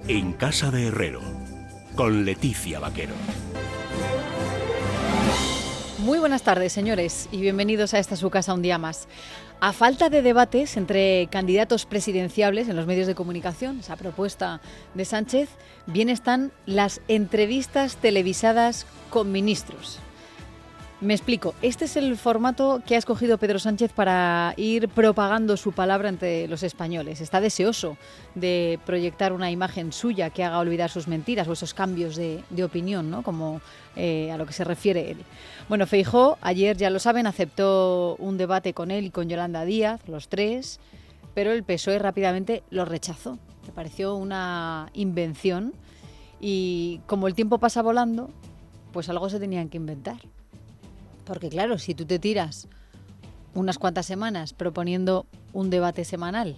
En Casa de Herrero, con Leticia Vaquero. Muy buenas tardes, señores, y bienvenidos a esta su casa un día más. A falta de debates entre candidatos presidenciables en los medios de comunicación, esa propuesta de Sánchez, bien están las entrevistas televisadas con ministros. Me explico, este es el formato que ha escogido Pedro Sánchez para ir propagando su palabra entre los españoles. Está deseoso de proyectar una imagen suya que haga olvidar sus mentiras o esos cambios de opinión, ¿no? Como a lo que se refiere él. Bueno, Feijóo, ayer ya lo saben, aceptó un debate con él y con Yolanda Díaz, los tres, pero el PSOE rápidamente lo rechazó. Le pareció una invención y como el tiempo pasa volando, pues algo se tenían que inventar. Porque claro, si tú te tiras unas cuantas semanas proponiendo un debate semanal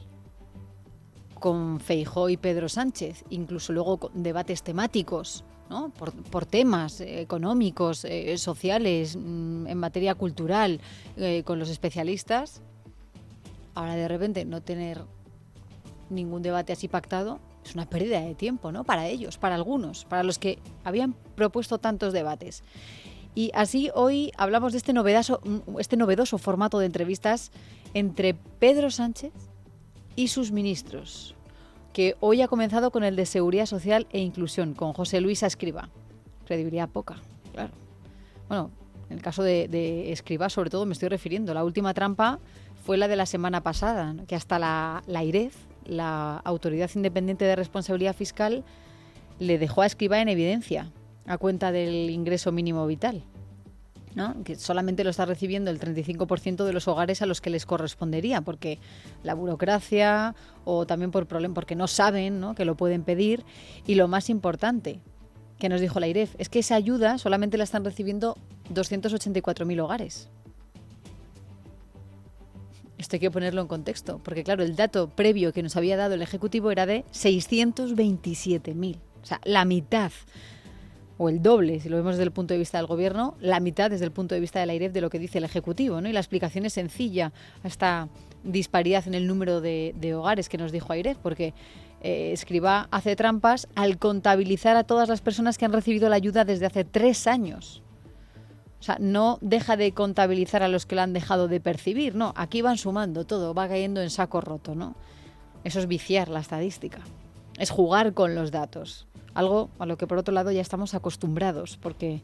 con Feijóo y Pedro Sánchez, incluso luego con debates temáticos, ¿no? por temas económicos, sociales, en materia cultural, con los especialistas, ahora de repente no tener ningún debate así pactado es una pérdida de tiempo, ¿no? Para ellos, para algunos, para los que habían propuesto tantos debates. Y así hoy hablamos de este novedoso formato de entrevistas entre Pedro Sánchez y sus ministros, que hoy ha comenzado con el de Seguridad Social e Inclusión, con José Luis Escrivá. Credibilidad poca, claro. Bueno, en el caso de Escrivá, sobre todo, me estoy refiriendo. La última trampa fue la de la semana pasada, ¿no? Que hasta la AIREF, la Autoridad Independiente de Responsabilidad Fiscal, le dejó a Escrivá en evidencia a cuenta del ingreso mínimo vital, ¿no? Que solamente lo está recibiendo el 35% de los hogares a los que les correspondería, porque la burocracia o también porque no saben, ¿no?, que lo pueden pedir. Y lo más importante que nos dijo la AIREF es que esa ayuda solamente la están recibiendo 284.000 hogares. Esto hay que ponerlo en contexto, porque claro, el dato previo que nos había dado el Ejecutivo era de 627.000, o sea, la mitad o el doble, si lo vemos desde el punto de vista del Gobierno, la mitad desde el punto de vista de la AIREF de lo que dice el Ejecutivo, ¿no? Y la explicación es sencilla a esta disparidad en el número de hogares que nos dijo AIREF, porque Escrivá hace trampas al contabilizar a todas las personas que han recibido la ayuda desde hace 3 años. O sea, no deja de contabilizar a los que la han dejado de percibir, no, aquí van sumando todo, va cayendo en saco roto, ¿no? Eso es viciar la estadística, es jugar con los datos. Algo a lo que por otro lado ya estamos acostumbrados, porque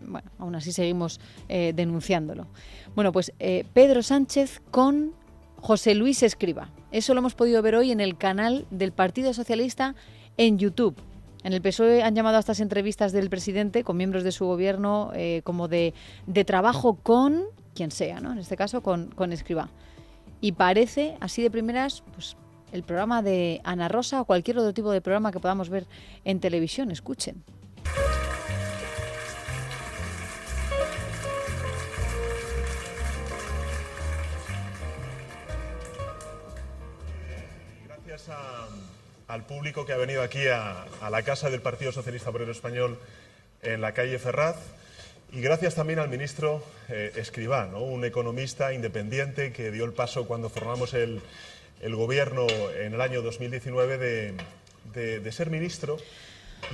bueno, aún así seguimos denunciándolo. Bueno, pues Pedro Sánchez con José Luis Escrivá. Eso lo hemos podido ver hoy en el canal del Partido Socialista en YouTube. En el PSOE han llamado a estas entrevistas del presidente con miembros de su gobierno como de trabajo con quien sea, ¿no? En este caso con Escrivá. Y parece, así de primeras, pues el programa de Ana Rosa o cualquier otro tipo de programa que podamos ver en televisión. Escuchen. Gracias al público que ha venido aquí a la casa del Partido Socialista Obrero Español en la calle Ferraz. Y gracias también al ministro Escrivá, ¿no? Un economista independiente que dio el paso cuando formamos el gobierno en el año 2019 de ser ministro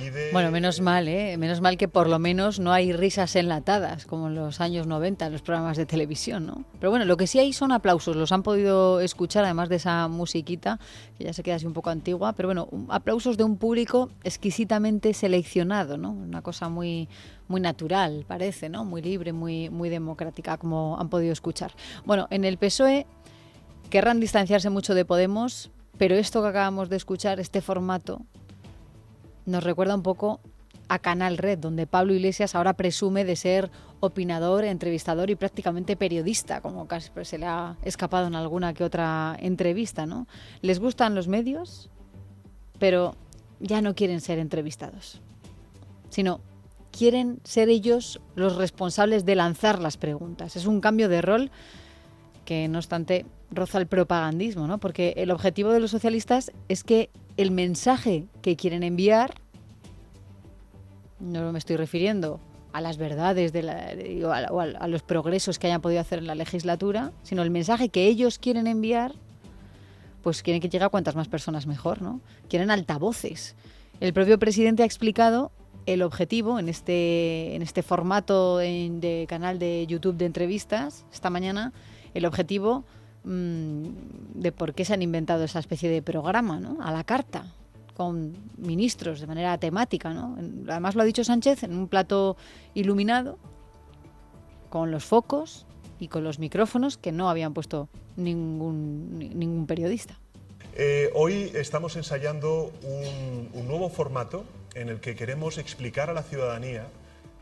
y de... Bueno, menos mal, menos mal que por lo menos no hay risas enlatadas como en los años 90 en los programas de televisión, ¿no? Pero bueno, lo que sí hay son aplausos, los han podido escuchar además de esa musiquita que ya se queda así un poco antigua, pero bueno, aplausos de un público exquisitamente seleccionado, ¿no? Una cosa muy, muy natural, parece, ¿no? Muy libre, muy, muy democrática, como han podido escuchar. Bueno, en el PSOE querrán distanciarse mucho de Podemos, pero esto que acabamos de escuchar, este formato, nos recuerda un poco a Canal Red, donde Pablo Iglesias ahora presume de ser opinador, entrevistador y prácticamente periodista, como casi se le ha escapado en alguna que otra entrevista, ¿no? Les gustan los medios, pero ya no quieren ser entrevistados, sino quieren ser ellos los responsables de lanzar las preguntas. Es un cambio de rol que, no obstante, roza el propagandismo, ¿no? Porque el objetivo de los socialistas es que el mensaje que quieren enviar, no me estoy refiriendo a las verdades o a los progresos que hayan podido hacer en la legislatura, sino el mensaje que ellos quieren enviar, pues quieren que llegue a cuantas más personas mejor, ¿no? Quieren altavoces. El propio presidente ha explicado el objetivo en este formato de canal de YouTube de entrevistas esta mañana, el objetivo de por qué se han inventado esa especie de programa, ¿no? A la carta, con ministros de manera temática, ¿no? Además lo ha dicho Sánchez en un plato iluminado, con los focos y con los micrófonos que no habían puesto ningún periodista. Hoy estamos ensayando un nuevo formato en el que queremos explicar a la ciudadanía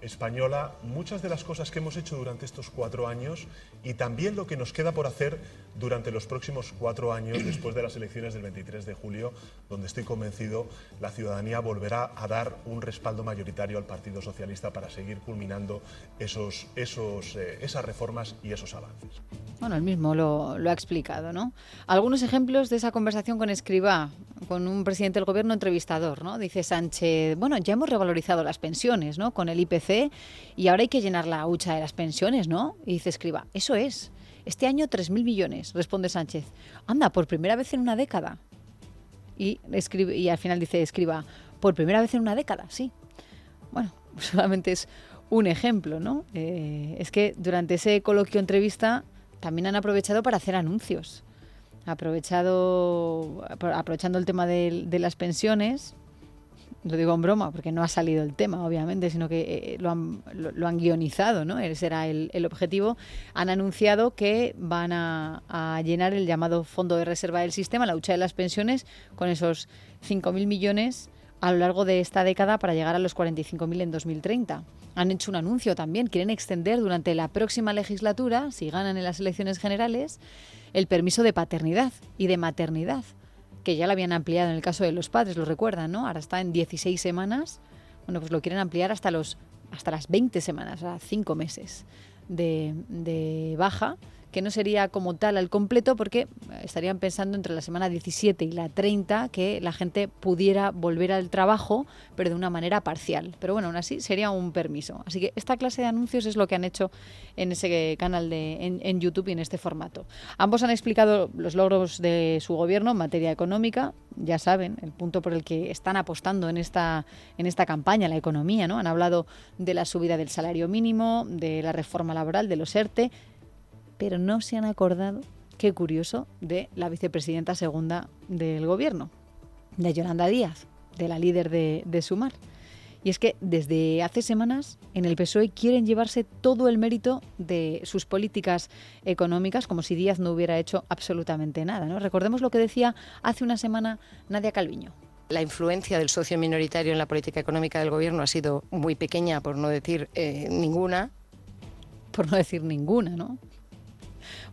española muchas de las cosas que hemos hecho durante estos 4 años y también lo que nos queda por hacer durante los próximos 4 años después de las elecciones del 23 de julio, donde estoy convencido la ciudadanía volverá a dar un respaldo mayoritario al Partido Socialista para seguir culminando esas reformas y esos avances. Bueno, él mismo lo ha explicado, ¿no? Algunos ejemplos de esa conversación con Escrivá, con un presidente del gobierno entrevistador, ¿no? Dice Sánchez, bueno, ya hemos revalorizado las pensiones, ¿no? Con el IPC y ahora hay que llenar la hucha de las pensiones, ¿no? Y dice Escrivá, eso es. Este año 3.000 millones, responde Sánchez. Anda, por primera vez en una década. Y al final dice Escrivá, por primera vez en una década, sí. Bueno, solamente es un ejemplo, ¿no? Es que durante ese coloquio entrevista también han aprovechado para hacer anuncios. Aprovechando el tema de las pensiones, lo digo en broma porque no ha salido el tema, obviamente, sino que lo han guionizado, ¿no? Ese era el objetivo. Han anunciado que van a llenar el llamado Fondo de Reserva del Sistema, la hucha de las pensiones, con esos 5.000 millones a lo largo de esta década para llegar a los 45.000 en 2030. Han hecho un anuncio también, quieren extender durante la próxima legislatura, si ganan en las elecciones generales, el permiso de paternidad y de maternidad, que ya lo habían ampliado en el caso de los padres, lo recuerdan, ¿no? Ahora está en 16 semanas, bueno, pues lo quieren ampliar hasta las 20 semanas, o sea, 5 meses de baja, que no sería como tal al completo porque estarían pensando entre la semana 17 y la 30 que la gente pudiera volver al trabajo, pero de una manera parcial. Pero bueno, aún así sería un permiso. Así que esta clase de anuncios es lo que han hecho en ese canal en YouTube y en este formato. Ambos han explicado los logros de su gobierno en materia económica. Ya saben, el punto por el que están apostando en esta campaña, la economía, ¿no? Han hablado de la subida del salario mínimo, de la reforma laboral, de los ERTE, pero no se han acordado, qué curioso, de la vicepresidenta segunda del gobierno, de Yolanda Díaz, de la líder de Sumar. Y es que desde hace semanas en el PSOE quieren llevarse todo el mérito de sus políticas económicas, como si Díaz no hubiera hecho absolutamente nada, ¿no? Recordemos lo que decía hace una semana Nadia Calviño. La influencia del socio minoritario en la política económica del gobierno ha sido muy pequeña, por no decir ninguna. Por no decir ninguna, ¿no?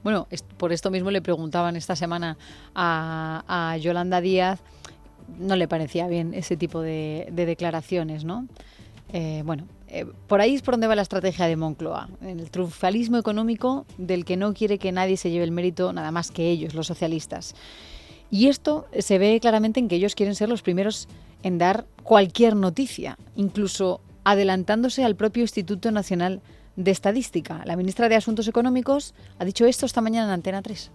Bueno, por esto mismo le preguntaban esta semana a Yolanda Díaz, no le parecía bien ese tipo de declaraciones, ¿no? Por ahí es por donde va la estrategia de Moncloa, el triunfalismo económico del que no quiere que nadie se lleve el mérito, nada más que ellos, los socialistas. Y esto se ve claramente en que ellos quieren ser los primeros en dar cualquier noticia, incluso adelantándose al propio Instituto Nacional de Estadística. La ministra de Asuntos Económicos ha dicho esto esta mañana en Antena 3.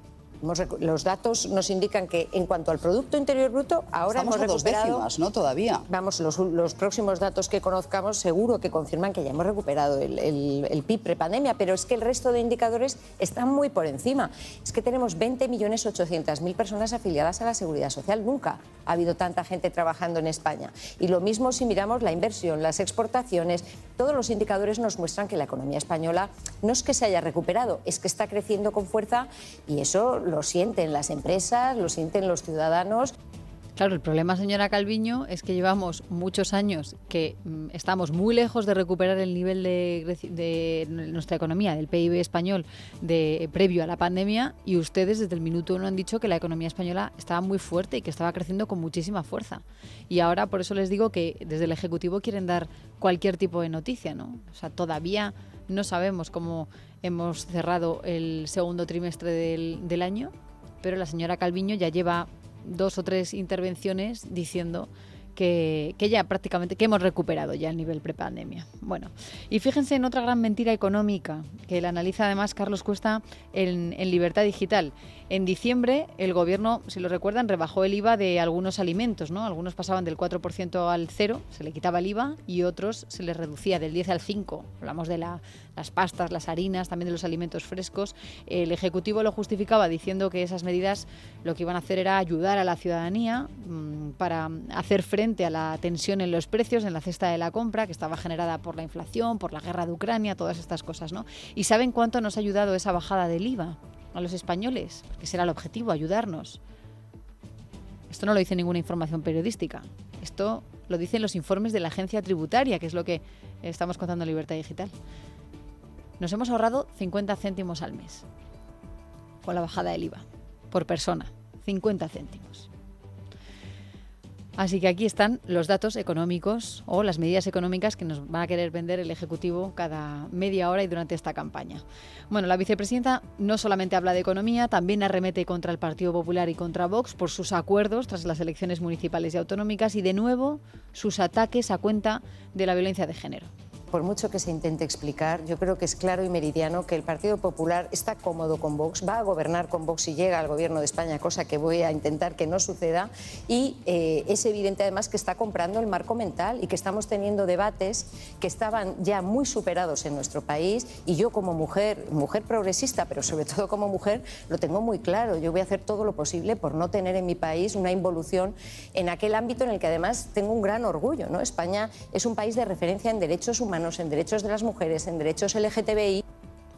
Los datos nos indican que en cuanto al Producto Interior Bruto, ahora estamos hemos recuperado... a 2 décimas, ¿no? Todavía. Vamos, los próximos datos que conozcamos seguro que confirman que ya hemos recuperado el PIB prepandemia, pero es que el resto de indicadores están muy por encima. Es que tenemos 20.800.000 personas afiliadas a la Seguridad Social. Nunca ha habido tanta gente trabajando en España. Y lo mismo si miramos la inversión, las exportaciones, todos los indicadores nos muestran que la economía española no es que se haya recuperado, es que está creciendo con fuerza y eso lo sienten las empresas, lo sienten los ciudadanos. Claro, el problema, señora Calviño, es que llevamos muchos años que estamos muy lejos de recuperar el nivel de nuestra economía, del PIB español, previo a la pandemia, y ustedes desde el minuto 1 han dicho que la economía española estaba muy fuerte y que estaba creciendo con muchísima fuerza. Y ahora, por eso les digo que desde el Ejecutivo quieren dar cualquier tipo de noticia, ¿no? O sea, todavía no sabemos cómo hemos cerrado el segundo trimestre del año, pero la señora Calviño ya lleva 2 o 3 intervenciones diciendo que ya prácticamente, que hemos recuperado ya el nivel prepandemia. Bueno, y fíjense en otra gran mentira económica que la analiza además Carlos Cuesta en Libertad Digital. En diciembre el gobierno, si lo recuerdan, rebajó el IVA de algunos alimentos, ¿no? Algunos pasaban del 4% al 0, se le quitaba el IVA, y otros se les reducía del 10 al 5. Hablamos de las pastas, las harinas, también de los alimentos frescos. El Ejecutivo lo justificaba diciendo que esas medidas lo que iban a hacer era ayudar a la ciudadanía para hacer frente a la tensión en los precios, en la cesta de la compra, que estaba generada por la inflación, por la guerra de Ucrania, todas estas cosas, ¿no? ¿Y saben cuánto nos ha ayudado esa bajada del IVA a los españoles? Porque será el objetivo, ayudarnos. Esto no lo dice ninguna información periodística. Esto lo dicen los informes de la agencia tributaria, que es lo que estamos contando en Libertad Digital. Nos hemos ahorrado 50 céntimos al mes con la bajada del IVA por persona. 50 céntimos. Así que aquí están los datos económicos o las medidas económicas que nos va a querer vender el Ejecutivo cada media hora y durante esta campaña. Bueno, la vicepresidenta no solamente habla de economía, también arremete contra el Partido Popular y contra Vox por sus acuerdos tras las elecciones municipales y autonómicas y, de nuevo, sus ataques a cuenta de la violencia de género. Por mucho que se intente explicar, yo creo que es claro y meridiano que el Partido Popular está cómodo con Vox, va a gobernar con Vox si llega al gobierno de España, cosa que voy a intentar que no suceda, y es evidente además que está comprando el marco mental y que estamos teniendo debates que estaban ya muy superados en nuestro país, y yo como mujer progresista, pero sobre todo como mujer, lo tengo muy claro. Yo voy a hacer todo lo posible por no tener en mi país una involución en aquel ámbito en el que además tengo un gran orgullo, ¿no? España es un país de referencia en derechos humanos, en derechos de las mujeres, en derechos LGTBI.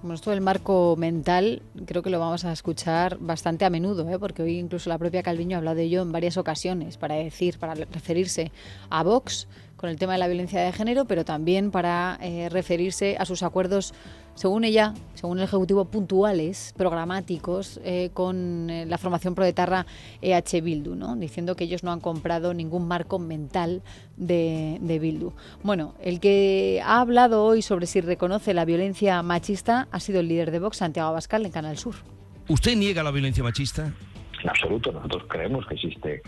Bueno, esto del marco mental creo que lo vamos a escuchar bastante a menudo, porque hoy incluso la propia Calviño ha hablado de ello en varias ocasiones para referirse a Vox con el tema de la violencia de género, pero también para referirse a sus acuerdos, según ella, según el Ejecutivo, puntuales, programáticos, con la formación proetarra EH Bildu, ¿no? Diciendo que ellos no han comprado ningún marco mental de Bildu. Bueno, el que ha hablado hoy sobre si reconoce la violencia machista ha sido el líder de Vox, Santiago Abascal, en Canal Sur. ¿Usted niega la violencia machista? En absoluto, nosotros creemos que existe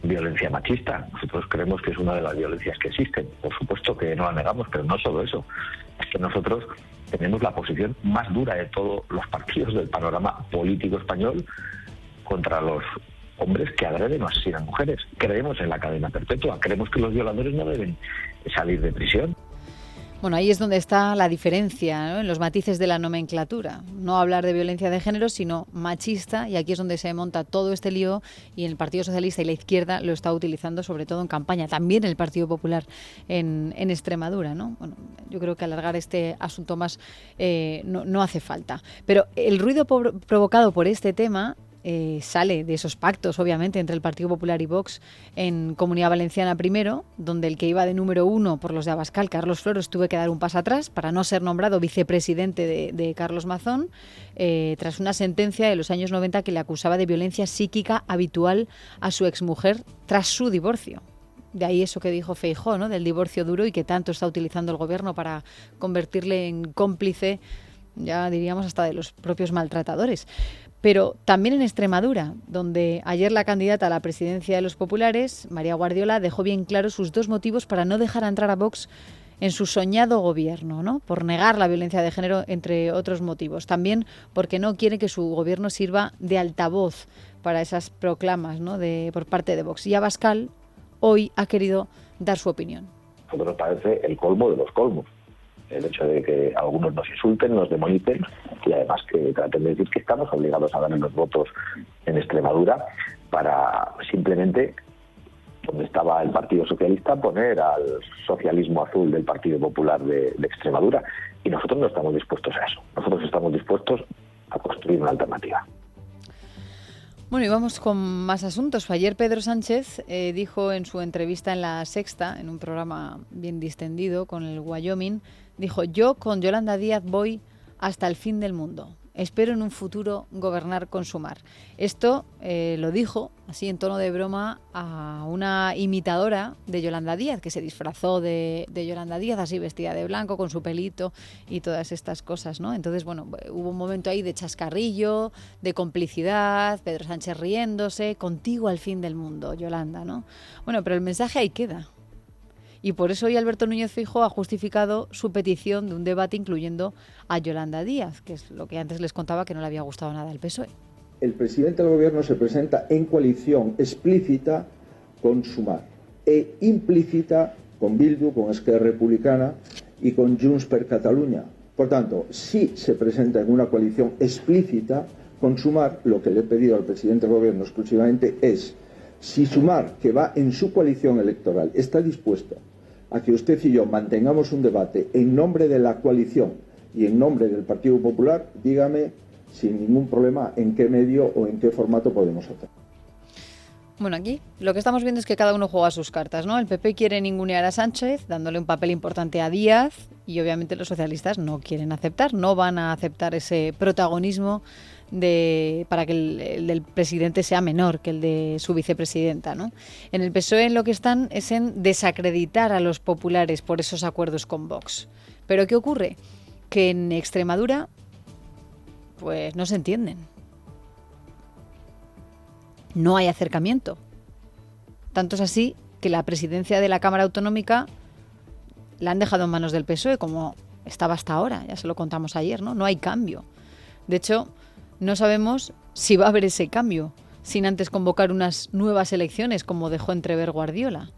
violencia machista, nosotros creemos que es una de las violencias que existen, por supuesto que no la negamos, pero no solo eso, es que nosotros tenemos la posición más dura de todos los partidos del panorama político español contra los hombres que agreden o asesinan mujeres. Creemos en la cadena perpetua, creemos que los violadores no deben salir de prisión. Bueno, ahí es donde está la diferencia, ¿no? En los matices de la nomenclatura. No hablar de violencia de género, sino machista, y aquí es donde se monta todo este lío, y el Partido Socialista y la izquierda lo está utilizando sobre todo en campaña, también el Partido Popular en Extremadura, ¿no? Bueno, yo creo que alargar este asunto más no hace falta. Pero el ruido provocado por este tema sale de esos pactos, obviamente, entre el Partido Popular y Vox en Comunidad Valenciana primero, donde el que iba de número 1 por los de Abascal, Carlos Flores, tuvo que dar un paso atrás para no ser nombrado vicepresidente de Carlos Mazón, tras una sentencia de los años 90 que le acusaba de violencia psíquica habitual a su exmujer tras su divorcio. De ahí eso que dijo Feijóo, ¿no? Del divorcio duro, y que tanto está utilizando el gobierno para convertirle en cómplice, ya diríamos hasta de los propios maltratadores. Pero también en Extremadura, donde ayer la candidata a la presidencia de los populares, María Guardiola, dejó bien claros sus dos motivos para no dejar entrar a Vox en su soñado gobierno, ¿no? Por negar la violencia de género, entre otros motivos. También porque no quiere que su gobierno sirva de altavoz para esas proclamas, ¿no? Por parte de Vox. Y Abascal hoy ha querido dar su opinión. A nosotros nos parece el colmo de los colmos. El hecho de que algunos nos insulten, nos demonicen, y además que traten de decir que estamos obligados a darle los votos en Extremadura para simplemente, donde estaba el Partido Socialista, poner al socialismo azul del Partido Popular de Extremadura. Y nosotros no estamos dispuestos a eso. Nosotros estamos dispuestos a construir una alternativa. Bueno, y vamos con más asuntos. Ayer Pedro Sánchez dijo en su entrevista en La Sexta, en un programa bien distendido con el Wyoming, dijo: yo con Yolanda Díaz voy hasta el fin del mundo. espero en un futuro gobernar con Sumar. Esto lo dijo, así en tono de broma, a una imitadora de Yolanda Díaz, que se disfrazó de Yolanda Díaz, así vestida de blanco, con su pelito y todas estas cosas, ¿no? Entonces, bueno, hubo un momento ahí de chascarrillo, de complicidad, Pedro Sánchez riéndose, contigo al fin del mundo, Yolanda, ¿no? Bueno, pero el mensaje ahí queda. Y por eso hoy Alberto Núñez Feijóo ha justificado su petición de un debate incluyendo a Yolanda Díaz, que es lo que antes les contaba que no le había gustado nada al PSOE. El presidente del Gobierno se presenta en coalición explícita con Sumar e implícita con Bildu, con Esquerra Republicana y con Junts per Catalunya. Por tanto, si se presenta en una coalición explícita con Sumar, lo que le he pedido al presidente del Gobierno exclusivamente es, si Sumar, que va en su coalición electoral, está dispuesta a que usted y yo mantengamos un debate en nombre de la coalición y en nombre del Partido Popular, dígame sin ningún problema en qué medio o en qué formato podemos hacer. Bueno, aquí lo que estamos viendo es que cada uno juega sus cartas, ¿no? El PP quiere ningunear a Sánchez, dándole un papel importante a Díaz, y obviamente los socialistas no quieren aceptar, no van a aceptar ese protagonismo para que el del presidente sea menor que el de su vicepresidenta, ¿no? En el PSOE lo que están es en desacreditar a los populares por esos acuerdos con Vox. Pero ¿qué ocurre? Que en Extremadura pues no se entienden. No hay acercamiento. Tanto es así que la presidencia de la Cámara Autonómica la han dejado en manos del PSOE, como estaba hasta ahora, ya se lo contamos ayer, ¿no? No hay cambio. De hecho, no sabemos si va a haber ese cambio sin antes convocar unas nuevas elecciones, como dejó entrever Guardiola.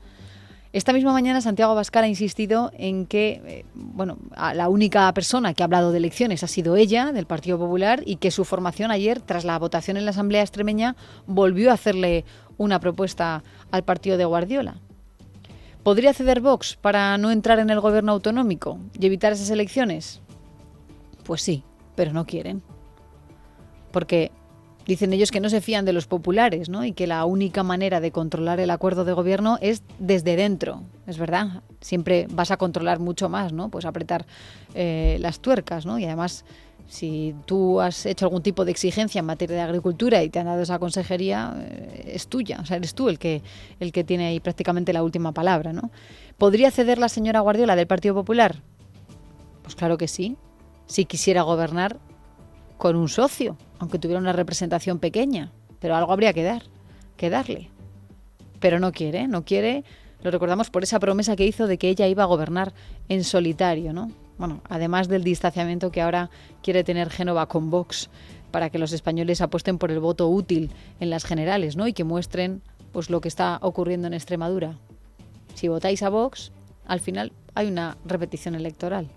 Esta misma mañana Santiago Abascal ha insistido en que la única persona que ha hablado de elecciones ha sido ella, del Partido Popular, y que su formación ayer, tras la votación en la Asamblea extremeña, volvió a hacerle una propuesta al partido de Guardiola. ¿Podría ceder Vox para no entrar en el gobierno autonómico y evitar esas elecciones? Pues sí, pero no quieren. Porque dicen ellos que no se fían de los populares, ¿no? Y que la única manera de controlar el acuerdo de gobierno es desde dentro. Es verdad, siempre vas a controlar mucho más, ¿no? Pues apretar las tuercas, ¿no? Y además, si tú has hecho algún tipo de exigencia en materia de agricultura y te han dado esa consejería, es tuya. O sea, eres tú el que tiene ahí prácticamente la última palabra, ¿no? ¿Podría ceder la señora Guardiola del Partido Popular? Pues claro que sí, si quisiera gobernar con un socio, aunque tuviera una representación pequeña, pero algo habría que darle. Pero no quiere, lo recordamos por esa promesa que hizo de que ella iba a gobernar en solitario, ¿no? Bueno, además del distanciamiento que ahora quiere tener Génova con Vox, para que los españoles apuesten por el voto útil en las generales, ¿no? Y que muestren pues lo que está ocurriendo en Extremadura. Si votáis a Vox, al final hay una repetición electoral.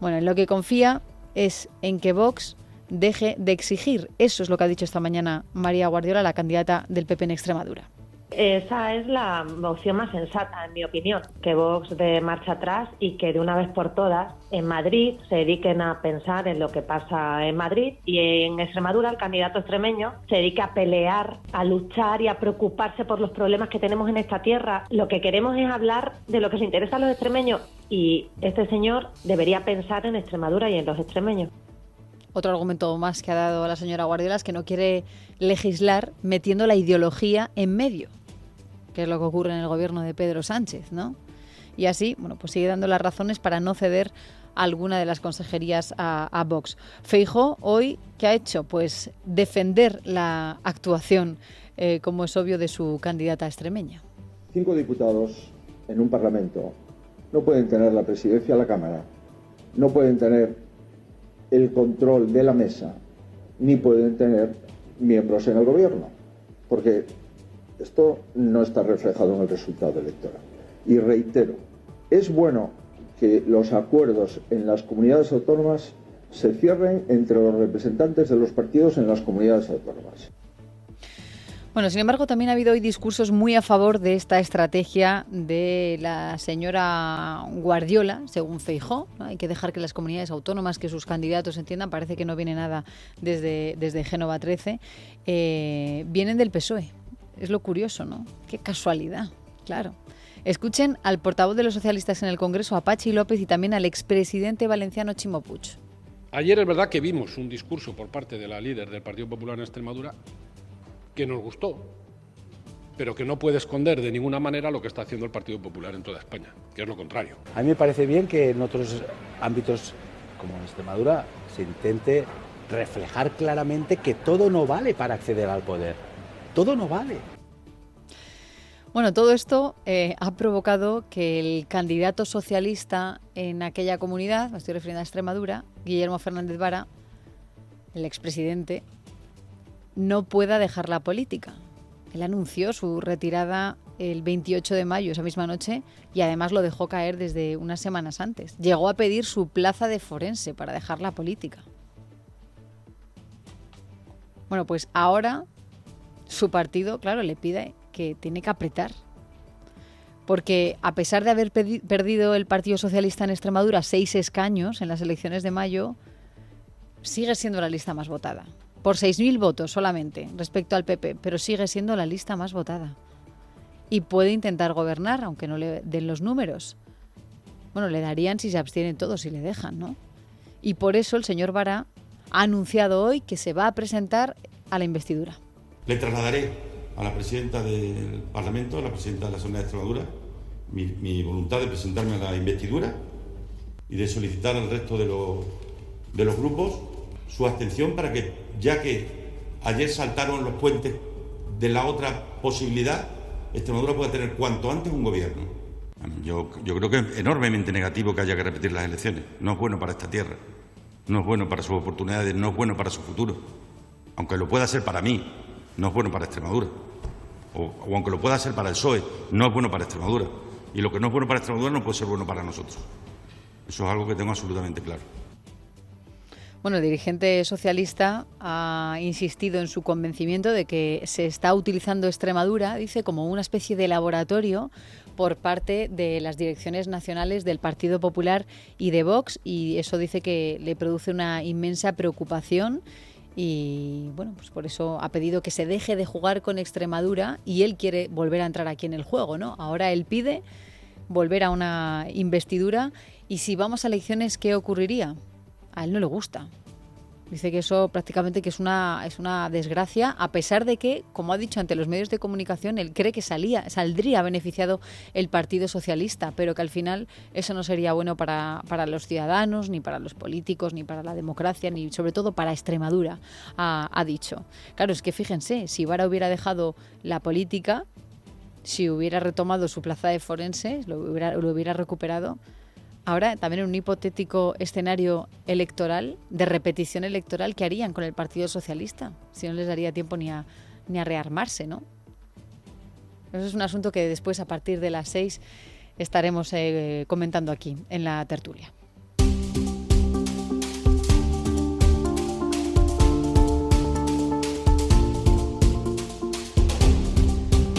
Bueno, en lo que confía es en que Vox deje de exigir. Eso es lo que ha dicho esta mañana María Guardiola, la candidata del PP en Extremadura. Esa es la opción más sensata, en mi opinión, que Vox dé marcha atrás y que de una vez por todas en Madrid se dediquen a pensar en lo que pasa en Madrid, y en Extremadura el candidato extremeño se dedique a pelear, a luchar y a preocuparse por los problemas que tenemos en esta tierra. Lo que queremos es hablar de lo que se interesa a los extremeños, y este señor debería pensar en Extremadura y en los extremeños. Otro argumento más que ha dado la señora Guardiola es que no quiere legislar metiendo la ideología en medio, que es lo que ocurre en el gobierno de Pedro Sánchez, ¿no? Y así, bueno, pues sigue dando las razones para no ceder alguna de las consejerías a Vox. Feijóo hoy, ¿qué ha hecho? Pues defender la actuación, como es obvio, de su candidata extremeña. 5 diputados en un parlamento no pueden tener la presidencia de la Cámara, no pueden tener el control de la mesa, ni pueden tener miembros en el gobierno, porque esto no está reflejado en el resultado electoral. Y reitero, es bueno que los acuerdos en las comunidades autónomas se cierren entre los representantes de los partidos en las comunidades autónomas. Bueno, sin embargo, también ha habido hoy discursos muy a favor de esta estrategia de la señora Guardiola, según Feijóo, ¿no? Hay que dejar que las comunidades autónomas, que sus candidatos entiendan, parece que no viene nada desde Génova 13, vienen del PSOE. Es lo curioso, ¿no? Qué casualidad, claro. Escuchen al portavoz de los socialistas en el Congreso, a Patxi López, y también al expresidente valenciano Chimo Puig. Ayer es verdad que vimos un discurso por parte de la líder del Partido Popular en Extremadura que nos gustó, pero que no puede esconder de ninguna manera lo que está haciendo el Partido Popular en toda España, que es lo contrario. A mí me parece bien que en otros ámbitos como en Extremadura se intente reflejar claramente que todo no vale para acceder al poder. Todo no vale. Bueno, todo esto ha provocado que el candidato socialista en aquella comunidad, me estoy refiriendo a Extremadura, Guillermo Fernández Vara, el expresidente, no pueda dejar la política. Él anunció su retirada el 28 de mayo, esa misma noche, y además lo dejó caer desde unas semanas antes. Llegó a pedir su plaza de forense para dejar la política. Bueno, pues ahora su partido, claro, le pide que tiene que apretar. Porque a pesar de haber perdido el Partido Socialista en Extremadura 6 escaños en las elecciones de mayo, sigue siendo la lista más votada. Por 6.000 votos solamente respecto al PP, pero sigue siendo la lista más votada. Y puede intentar gobernar, aunque no le den los números. Bueno, le darían si se abstienen todos, si le dejan, ¿no? Y por eso el señor Vara ha anunciado hoy que se va a presentar a la investidura. Le trasladaré a la presidenta del Parlamento, a la presidenta de la Asamblea de Extremadura, mi voluntad de presentarme a la investidura y de solicitar al resto de los grupos su abstención para que, ya que ayer saltaron los puentes de la otra posibilidad, Extremadura pueda tener cuanto antes un gobierno. Yo creo que es enormemente negativo que haya que repetir las elecciones. No es bueno para esta tierra, no es bueno para sus oportunidades, no es bueno para su futuro. Aunque lo pueda ser para mí, no es bueno para Extremadura. O aunque lo pueda ser para el PSOE, no es bueno para Extremadura. Y lo que no es bueno para Extremadura no puede ser bueno para nosotros. Eso es algo que tengo absolutamente claro. Bueno, el dirigente socialista ha insistido en su convencimiento de que se está utilizando Extremadura, dice, como una especie de laboratorio por parte de las direcciones nacionales del Partido Popular y de Vox, y eso dice que le produce una inmensa preocupación. Y bueno, pues por eso ha pedido que se deje de jugar con Extremadura y él quiere volver a entrar aquí en el juego, ¿no? Ahora él pide volver a una investidura y si vamos a elecciones, ¿qué ocurriría? A él no le gusta. Dice que eso prácticamente que es una desgracia, a pesar de que, como ha dicho ante los medios de comunicación, él cree que saldría beneficiado el Partido Socialista, pero que al final eso no sería bueno para los ciudadanos, ni para los políticos, ni para la democracia, ni sobre todo para Extremadura, ha dicho. Claro, es que fíjense, si Vara hubiera dejado la política, si hubiera retomado su plaza de forense, lo hubiera recuperado. Ahora, también en un hipotético escenario electoral, de repetición electoral, ¿qué harían con el Partido Socialista? Si no les daría tiempo ni a rearmarse, ¿no? Eso es un asunto que después, a partir de las 6, estaremos comentando aquí, en la tertulia.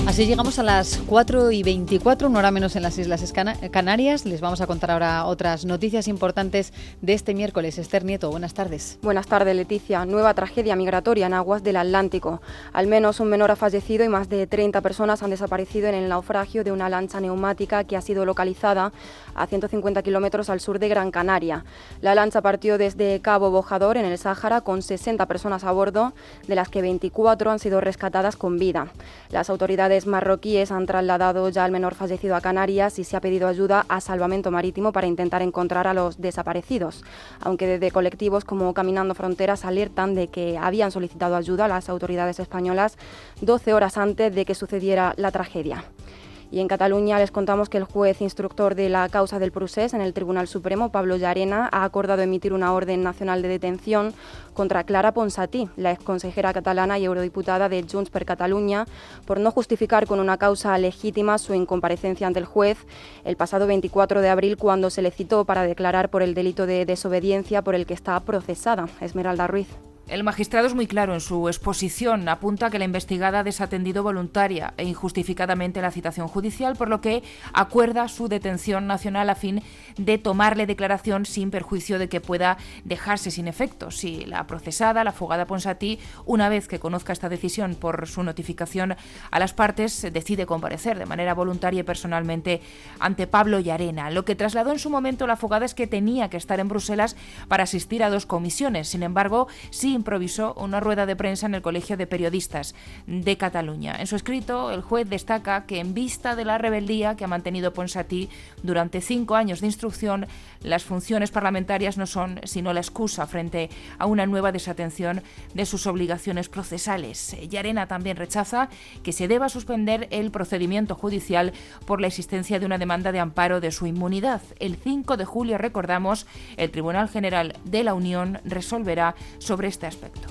Así llegamos a las 4:24, una hora menos en las Islas Canarias. Les vamos a contar ahora otras noticias importantes de este miércoles. Esther Nieto, buenas tardes. Buenas tardes, Leticia. Nueva tragedia migratoria en aguas del Atlántico. Al menos un menor ha fallecido y más de 30 personas han desaparecido en el naufragio de una lancha neumática que ha sido localizada a 150 kilómetros al sur de Gran Canaria. La lancha partió desde Cabo Bojador, en el Sáhara, con 60 personas a bordo, de las que 24 han sido rescatadas con vida. Las autoridades marroquíes han trasladado ya al menor fallecido a Canarias y se ha pedido ayuda a Salvamento Marítimo para intentar encontrar a los desaparecidos, aunque desde colectivos como Caminando Fronteras alertan de que habían solicitado ayuda a las autoridades españolas 12 horas antes de que sucediera la tragedia. Y en Cataluña les contamos que el juez instructor de la causa del procés en el Tribunal Supremo, Pablo Llarena, ha acordado emitir una orden nacional de detención contra Clara Ponsatí, la exconsejera catalana y eurodiputada de Junts per Catalunya, por no justificar con una causa legítima su incomparecencia ante el juez el pasado 24 de abril, cuando se le citó para declarar por el delito de desobediencia por el que está procesada. Esmeralda Ruiz. El magistrado es muy claro en su exposición. Apunta que la investigada ha desatendido voluntaria e injustificadamente la citación judicial, por lo que acuerda su detención nacional a fin de tomarle declaración sin perjuicio de que pueda dejarse sin efecto si la procesada, la afogada Ponsatí, una vez que conozca esta decisión por su notificación a las partes, decide comparecer de manera voluntaria y personalmente ante Pablo Llarena. Lo que trasladó en su momento la afogada es que tenía que estar en Bruselas para asistir a 2 comisiones. Sin embargo, sí improvisó una rueda de prensa en el Colegio de Periodistas de Cataluña. En su escrito, el juez destaca que en vista de la rebeldía que ha mantenido Ponsatí durante 5 años de instrucción, las funciones parlamentarias no son sino la excusa frente a una nueva desatención de sus obligaciones procesales. Llarena también rechaza que se deba suspender el procedimiento judicial por la existencia de una demanda de amparo de su inmunidad. El 5 de julio, recordamos, el Tribunal General de la Unión resolverá sobre este aspecto.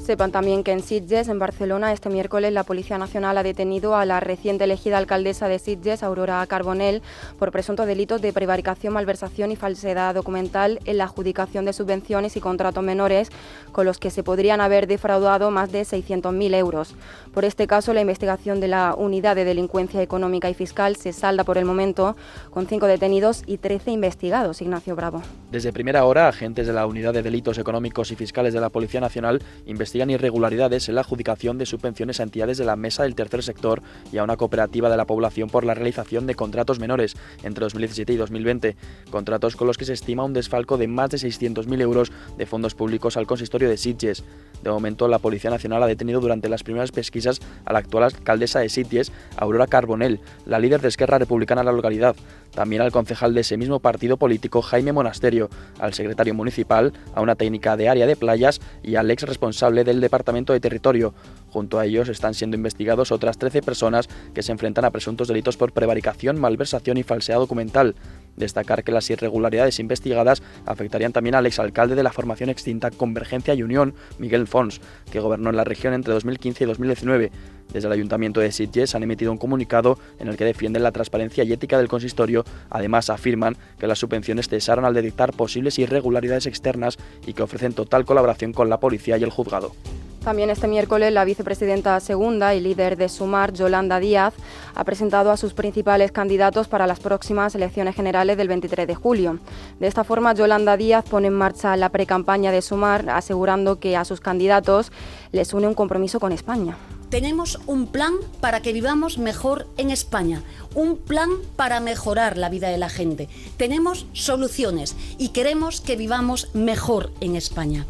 Sepan también que en Sitges, en Barcelona, este miércoles la Policía Nacional ha detenido a la reciente elegida alcaldesa de Sitges, Aurora Carbonell, por presuntos delitos de prevaricación, malversación y falsedad documental en la adjudicación de subvenciones y contratos menores, con los que se podrían haber defraudado más de 600.000 euros. Por este caso, la investigación de la Unidad de Delincuencia Económica y Fiscal se salda por el momento con 5 detenidos y 13 investigados. Ignacio Bravo. Desde primera hora, agentes de la Unidad de Delitos Económicos y Fiscales de la Policía Nacional investigan irregularidades en la adjudicación de subvenciones a entidades de la Mesa del Tercer Sector y a una cooperativa de la población por la realización de contratos menores entre 2017 y 2020, contratos con los que se estima un desfalco de más de 600.000 euros de fondos públicos al consistorio de Sitges. De momento, la Policía Nacional ha detenido durante las primeras pesquisas a la actual alcaldesa de Sitges, Aurora Carbonell, la líder de Esquerra Republicana en la localidad, también al concejal de ese mismo partido político, Jaime Monasterio, al secretario municipal, a una técnica de área de playas y al ex responsable del Departamento de Territorio. Junto a ellos están siendo investigados otras 13 personas que se enfrentan a presuntos delitos por prevaricación, malversación y falsedad documental. Destacar que las irregularidades investigadas afectarían también al exalcalde de la formación extinta Convergencia y Unión, Miguel Fons, que gobernó en la región entre 2015 y 2019. Desde el Ayuntamiento de Sitges han emitido un comunicado en el que defienden la transparencia y ética del consistorio. Además, afirman que las subvenciones cesaron al detectar posibles irregularidades externas y que ofrecen total colaboración con la policía y el juzgado. También este miércoles la vicepresidenta segunda y líder de Sumar, Yolanda Díaz, ha presentado a sus principales candidatos para las próximas elecciones generales del 23 de julio. De esta forma, Yolanda Díaz pone en marcha la precampaña de Sumar, asegurando que a sus candidatos les une un compromiso con España. Tenemos un plan para que vivamos mejor en España, un plan para mejorar la vida de la gente. Tenemos soluciones y queremos que vivamos mejor en España.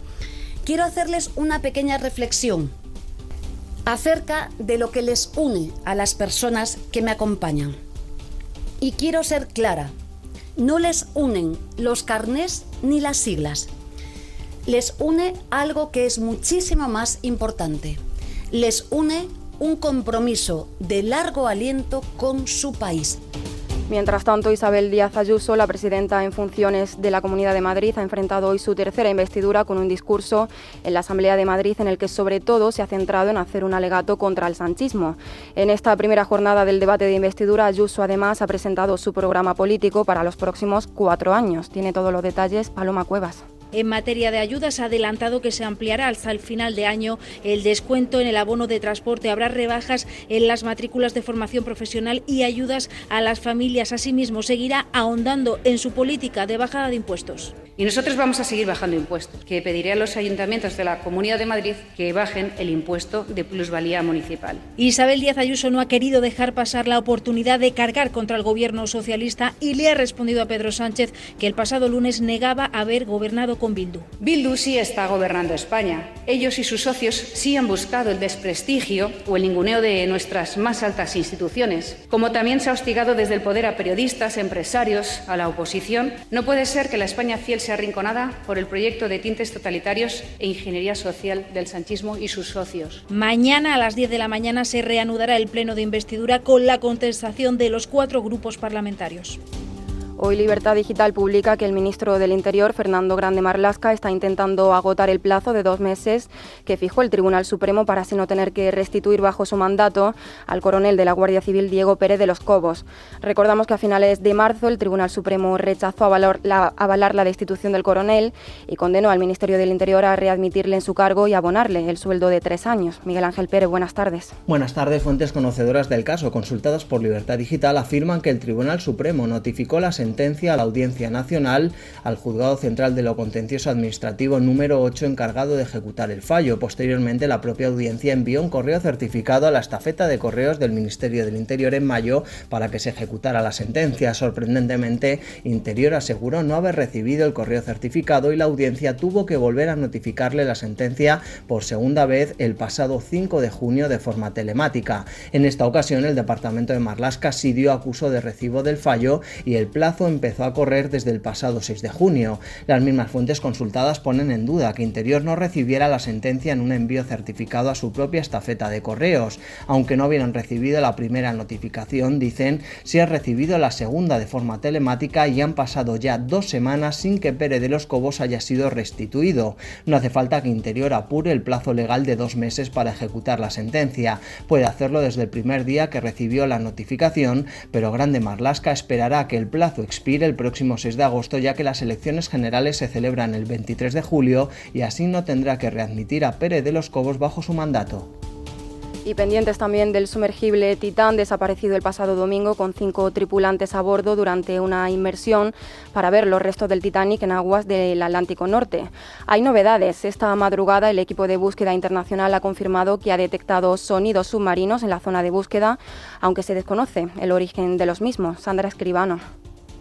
Quiero hacerles una pequeña reflexión acerca de lo que les une a las personas que me acompañan. Y quiero ser clara, no les unen los carnés ni las siglas. Les une algo que es muchísimo más importante. Les une un compromiso de largo aliento con su país. Mientras tanto, Isabel Díaz Ayuso, la presidenta en funciones de la Comunidad de Madrid, ha enfrentado hoy su tercera investidura con un discurso en la Asamblea de Madrid en el que sobre todo se ha centrado en hacer un alegato contra el sanchismo. En esta primera jornada del debate de investidura, Ayuso además ha presentado su programa político para los próximos 4 años. Tiene todos los detalles Paloma Cuevas. En materia de ayudas ha adelantado que se ampliará hasta el final de año el descuento en el abono de transporte. Habrá rebajas en las matrículas de formación profesional y ayudas a las familias. Asimismo, seguirá ahondando en su política de bajada de impuestos. Y nosotros vamos a seguir bajando impuestos, que pediré a los ayuntamientos de la Comunidad de Madrid que bajen el impuesto de plusvalía municipal. Isabel Díaz Ayuso no ha querido dejar pasar la oportunidad de cargar contra el gobierno socialista y le ha respondido a Pedro Sánchez que el pasado lunes negaba haber gobernado con Bildu. Bildu sí está gobernando España. Ellos y sus socios sí han buscado el desprestigio o el ninguneo de nuestras más altas instituciones. Como también se ha hostigado desde el poder a periodistas, empresarios, a la oposición, no puede ser que la España fiel sea arrinconada por el proyecto de tintes totalitarios e ingeniería social del sanchismo y sus socios. Mañana a las 10 de la mañana se reanudará el pleno de investidura con la contestación de los 4 grupos parlamentarios. Hoy Libertad Digital publica que el ministro del Interior, Fernando Grande Marlaska, está intentando agotar el plazo de 2 meses que fijó el Tribunal Supremo para así no tener que restituir bajo su mandato al coronel de la Guardia Civil Diego Pérez de los Cobos. Recordamos que a finales de marzo el Tribunal Supremo rechazó avalar la destitución del coronel y condenó al Ministerio del Interior a readmitirle en su cargo y abonarle el sueldo de 3 años. Miguel Ángel Pérez, buenas tardes. Buenas tardes. Fuentes conocedoras del caso, consultadas por Libertad Digital, afirman que el Tribunal Supremo notificó la sentencia a la Audiencia Nacional, al Juzgado Central de lo Contencioso Administrativo número 8 encargado de ejecutar el fallo. Posteriormente, la propia audiencia envió un correo certificado a la estafeta de correos del Ministerio del Interior en mayo para que se ejecutara la sentencia. Sorprendentemente, Interior aseguró no haber recibido el correo certificado y la audiencia tuvo que volver a notificarle la sentencia por segunda vez el pasado 5 de junio de forma telemática. En esta ocasión, el departamento de Marlaska sí dio acuso de recibo del fallo y el plazo empezó a correr desde el pasado 6 de junio. Las mismas fuentes consultadas ponen en duda que Interior no recibiera la sentencia en un envío certificado a su propia estafeta de correos. Aunque no hubieran recibido la primera notificación, dicen, sí han recibido la segunda de forma telemática y han pasado ya 2 semanas sin que Pérez de los Cobos haya sido restituido. No hace falta que Interior apure el plazo legal de 2 meses para ejecutar la sentencia. Puede hacerlo desde el primer día que recibió la notificación, pero Grande Marlaska esperará que el plazo expire el próximo 6 de agosto, ya que las elecciones generales se celebran el 23 de julio y así no tendrá que readmitir a Pérez de los Cobos bajo su mandato. Y pendientes también del sumergible Titán, desaparecido el pasado domingo con 5 tripulantes a bordo durante una inmersión para ver los restos del Titanic en aguas del Atlántico Norte. Hay novedades. Esta madrugada el equipo de búsqueda internacional ha confirmado que ha detectado sonidos submarinos en la zona de búsqueda, aunque se desconoce el origen de los mismos. Sandra Escribano.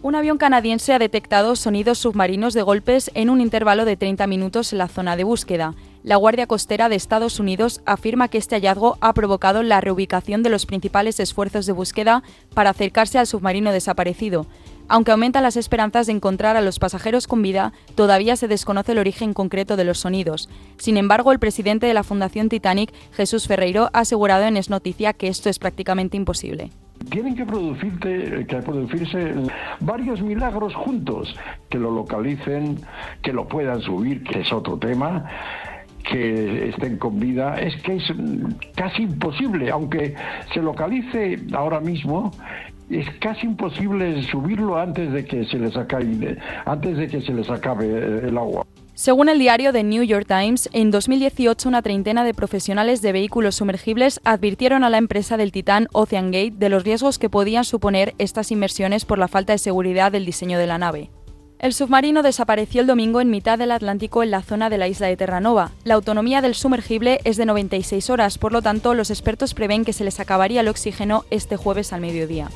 Un avión canadiense ha detectado sonidos submarinos de golpes en un intervalo de 30 minutos en la zona de búsqueda. La Guardia Costera de Estados Unidos afirma que este hallazgo ha provocado la reubicación de los principales esfuerzos de búsqueda para acercarse al submarino desaparecido. Aunque aumentan las esperanzas de encontrar a los pasajeros con vida, todavía se desconoce el origen concreto de los sonidos. Sin embargo, el presidente de la Fundación Titanic, Jesús Ferreiro, ha asegurado en Es Noticia que esto es prácticamente imposible. Tienen que producirse varios milagros juntos, que lo localicen, que lo puedan subir, que es otro tema, que estén con vida. Es que es casi imposible, aunque se localice ahora mismo, es casi imposible subirlo antes de que se les acabe el agua. Según el diario The New York Times, en 2018 una treintena de profesionales de vehículos sumergibles advirtieron a la empresa del Titán OceanGate de los riesgos que podían suponer estas inmersiones por la falta de seguridad del diseño de la nave. El submarino desapareció el domingo en mitad del Atlántico en la zona de la isla de Terranova. La autonomía del sumergible es de 96 horas, por lo tanto, los expertos prevén que se les acabaría el oxígeno este jueves al mediodía.